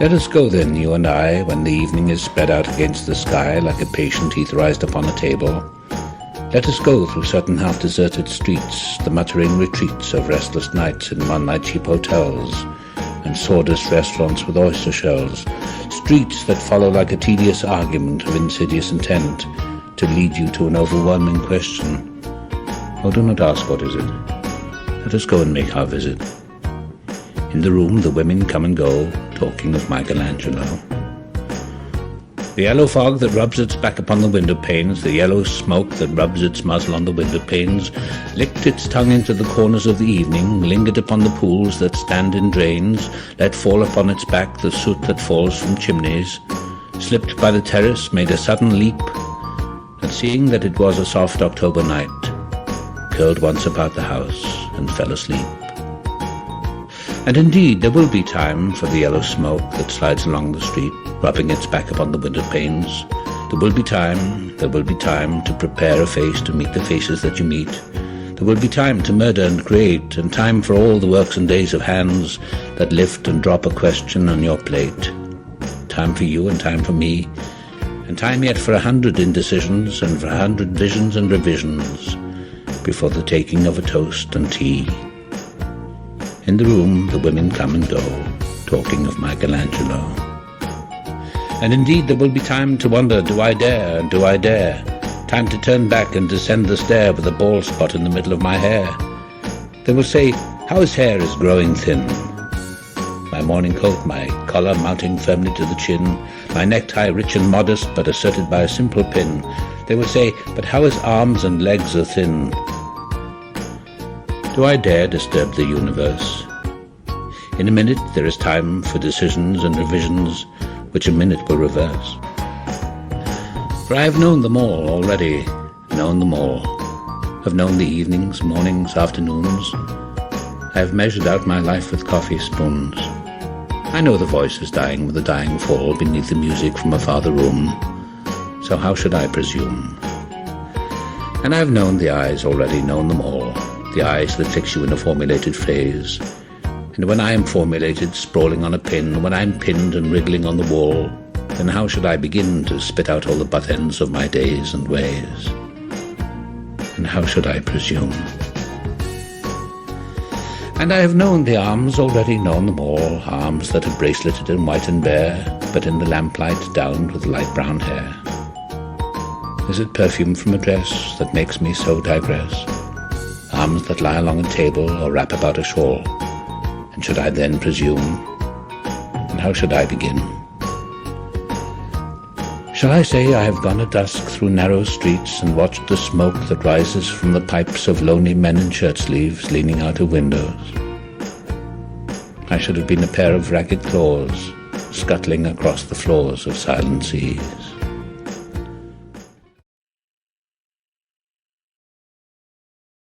Let us go then, you and I, when the evening is spread out against the sky like a patient etherized upon a table. Let us go through certain half-deserted streets, the muttering retreats of restless nights in one-night cheap hotels and sawdust restaurants with oyster shells, streets that follow like a tedious argument of insidious intent to lead you to an overwhelming question. Oh, do not ask what is it. Let us go and make our visit. In the room the women come and go, talking of Michelangelo. The yellow fog that rubs its back upon the window panes, the yellow smoke that rubs its muzzle on the window panes, licked its tongue into the corners of the evening, lingered upon the pools that stand in drains, let fall upon its back the soot that falls from chimneys, slipped by the terrace, made a sudden leap, and seeing that it was a soft October night, curled once about the house and fell asleep. And indeed there will be time for the yellow smoke that slides along the street, rubbing its back upon the window panes. There will be time to prepare a face to meet the faces that you meet. There will be time to murder and create, and time for all the works and days of hands that lift and drop a question on your plate. Time for you and time for me, and time yet for 100 indecisions and for 100 visions and revisions before the taking of a toast and tea. In the room the women come and go, talking of Michelangelo. And indeed there will be time to wonder, do I dare, and do I dare? Time to turn back and descend the stair with a bald spot in the middle of my hair. They will say, how his hair is growing thin. My morning coat, my collar mounting firmly to the chin, my necktie rich and modest but asserted by a simple pin. They will say, but how his arms and legs are thin. Do I dare disturb the universe? In a minute there is time for decisions and revisions, which a minute will reverse. For I have known them all already, known them all. Have known the evenings, mornings, afternoons. I have measured out my life with coffee spoons. I know the voices dying with a dying fall beneath the music from a farther room. So how should I presume? And I have known the eyes already, known them all. The eyes that fix you in a formulated phrase. And when I am formulated, sprawling on a pin, when I am pinned and wriggling on the wall, then how should I begin to spit out all the butt ends of my days and ways? And how should I presume? And I have known the arms already, known them all, arms that are braceleted and white and bare, but in the lamplight downed with light brown hair. Is it perfume from a dress that makes me so digress? Arms that lie along a table or wrap about a shawl. And should I then presume? And how should I begin? Shall I say I have gone at dusk through narrow streets and watched the smoke that rises from the pipes of lonely men in shirt sleeves leaning out of windows? I should have been a pair of ragged claws scuttling across the floors of silent seas.